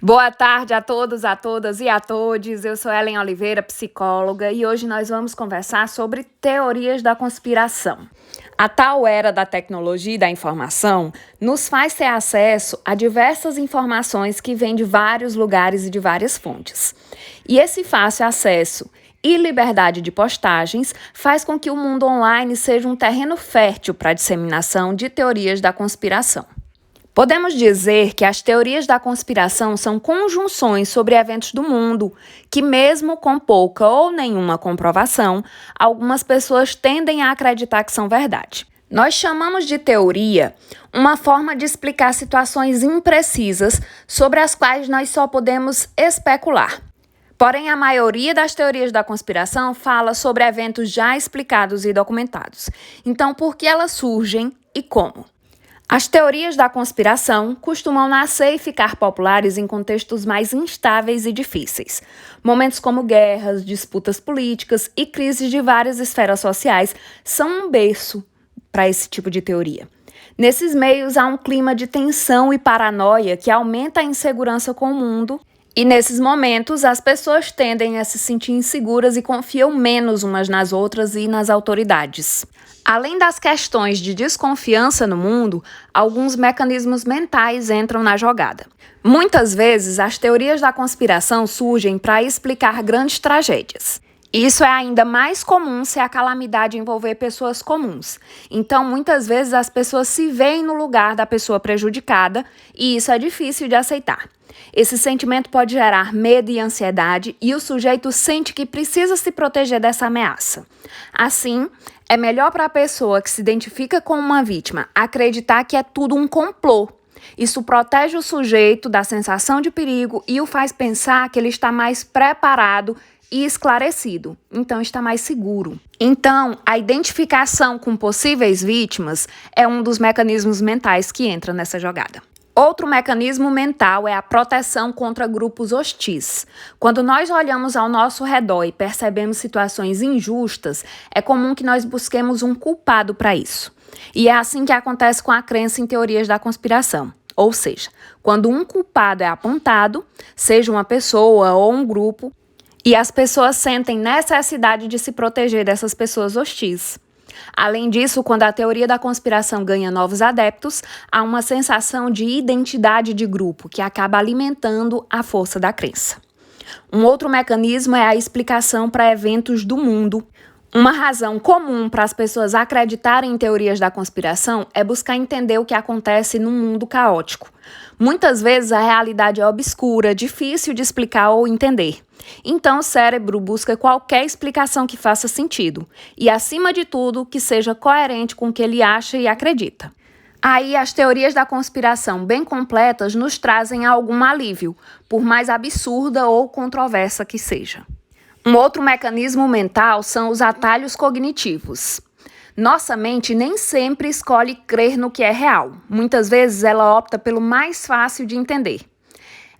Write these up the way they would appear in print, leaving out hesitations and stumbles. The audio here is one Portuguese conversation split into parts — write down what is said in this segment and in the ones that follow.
Boa tarde a todos, a todas e a todes. Eu sou Ellen Oliveira, psicóloga, e hoje nós vamos conversar sobre teorias da conspiração. A tal era da tecnologia e da informação nos faz ter acesso a diversas informações que vêm de vários lugares e de várias fontes. E esse fácil acesso e liberdade de postagens faz com que o mundo online seja um terreno fértil para a disseminação de teorias da conspiração. Podemos dizer que as teorias da conspiração são conjunções sobre eventos do mundo, que mesmo com pouca ou nenhuma comprovação, algumas pessoas tendem a acreditar que são verdade. Nós chamamos de teoria uma forma de explicar situações imprecisas sobre as quais nós só podemos especular. Porém, a maioria das teorias da conspiração fala sobre eventos já explicados e documentados. Então, por que elas surgem e como? As teorias da conspiração costumam nascer e ficar populares em contextos mais instáveis e difíceis. Momentos como guerras, disputas políticas e crises de várias esferas sociais são um berço para esse tipo de teoria. Nesses meios há um clima de tensão e paranoia que aumenta a insegurança com o mundo, e nesses momentos as pessoas tendem a se sentir inseguras e confiam menos umas nas outras e nas autoridades. Além das questões de desconfiança no mundo, alguns mecanismos mentais entram na jogada. Muitas vezes, as teorias da conspiração surgem para explicar grandes tragédias. Isso é ainda mais comum se a calamidade envolver pessoas comuns. Então, muitas vezes, as pessoas se veem no lugar da pessoa prejudicada e isso é difícil de aceitar. Esse sentimento pode gerar medo e ansiedade e o sujeito sente que precisa se proteger dessa ameaça. Assim, é melhor para a pessoa que se identifica com uma vítima acreditar que é tudo um complô. Isso protege o sujeito da sensação de perigo e o faz pensar que ele está mais preparado e esclarecido, então está mais seguro. Então, a identificação com possíveis vítimas é um dos mecanismos mentais que entra nessa jogada. Outro mecanismo mental é a proteção contra grupos hostis. Quando nós olhamos ao nosso redor e percebemos situações injustas, é comum que nós busquemos um culpado para isso. E é assim que acontece com a crença em teorias da conspiração. Ou seja, quando um culpado é apontado, seja uma pessoa ou um grupo, e as pessoas sentem necessidade de se proteger dessas pessoas hostis. Além disso, quando a teoria da conspiração ganha novos adeptos, há uma sensação de identidade de grupo que acaba alimentando a força da crença. Um outro mecanismo é a explicação para eventos do mundo. Uma razão comum para as pessoas acreditarem em teorias da conspiração é buscar entender o que acontece num mundo caótico. Muitas vezes a realidade é obscura, difícil de explicar ou entender. Então o cérebro busca qualquer explicação que faça sentido e, acima de tudo, que seja coerente com o que ele acha e acredita. Aí as teorias da conspiração bem completas nos trazem algum alívio, por mais absurda ou controversa que seja. Um outro mecanismo mental são os atalhos cognitivos. Nossa mente nem sempre escolhe crer no que é real. Muitas vezes ela opta pelo mais fácil de entender.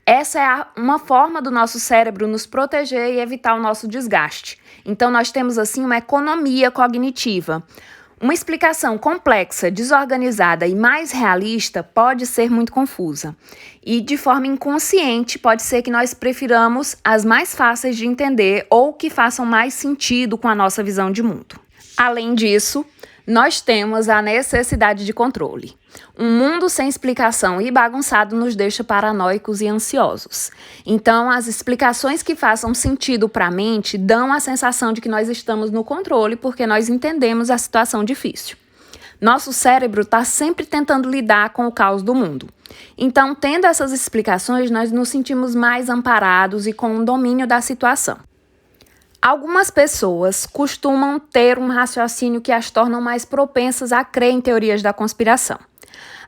Essa é uma forma do nosso cérebro nos proteger e evitar o nosso desgaste. Então nós temos assim uma economia cognitiva. Uma explicação complexa, desorganizada e mais realista pode ser muito confusa. E de forma inconsciente pode ser que nós prefiramos as mais fáceis de entender ou que façam mais sentido com a nossa visão de mundo. Além disso, nós temos a necessidade de controle. Um mundo sem explicação e bagunçado nos deixa paranoicos e ansiosos. Então, as explicações que façam sentido para a mente dão a sensação de que nós estamos no controle porque nós entendemos a situação difícil. Nosso cérebro está sempre tentando lidar com o caos do mundo. Então, tendo essas explicações, nós nos sentimos mais amparados e com um domínio da situação. Algumas pessoas costumam ter um raciocínio que as tornam mais propensas a crer em teorias da conspiração.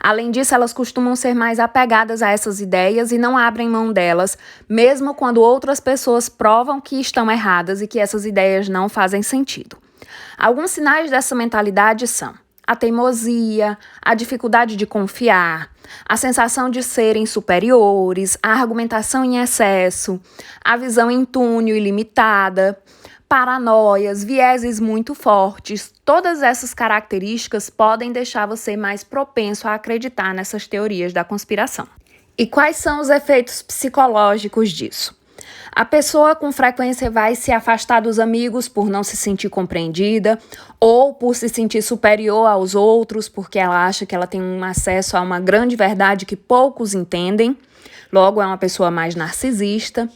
Além disso, elas costumam ser mais apegadas a essas ideias e não abrem mão delas, mesmo quando outras pessoas provam que estão erradas e que essas ideias não fazem sentido. Alguns sinais dessa mentalidade são a teimosia, a dificuldade de confiar, a sensação de serem superiores, a argumentação em excesso, a visão em túnel ilimitada, paranoias, vieses muito fortes. Todas essas características podem deixar você mais propenso a acreditar nessas teorias da conspiração. E quais são os efeitos psicológicos disso? A pessoa com frequência vai se afastar dos amigos por não se sentir compreendida ou por se sentir superior aos outros porque ela acha que ela tem um acesso a uma grande verdade que poucos entendem. Logo, é uma pessoa mais narcisista.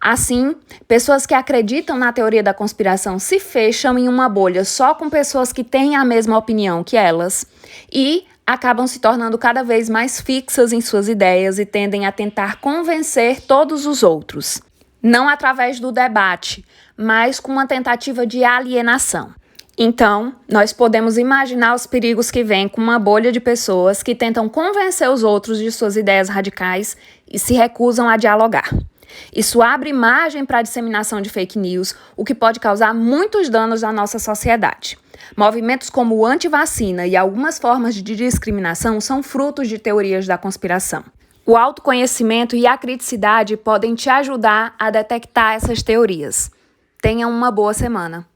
Assim, pessoas que acreditam na teoria da conspiração se fecham em uma bolha só com pessoas que têm a mesma opinião que elas e acabam se tornando cada vez mais fixas em suas ideias e tendem a tentar convencer todos os outros. Não através do debate, mas com uma tentativa de alienação. Então, nós podemos imaginar os perigos que vêm com uma bolha de pessoas que tentam convencer os outros de suas ideias radicais e se recusam a dialogar. Isso abre margem para a disseminação de fake news, o que pode causar muitos danos à nossa sociedade. Movimentos como o antivacina e algumas formas de discriminação são frutos de teorias da conspiração. O autoconhecimento e a criticidade podem te ajudar a detectar essas teorias. Tenha uma boa semana.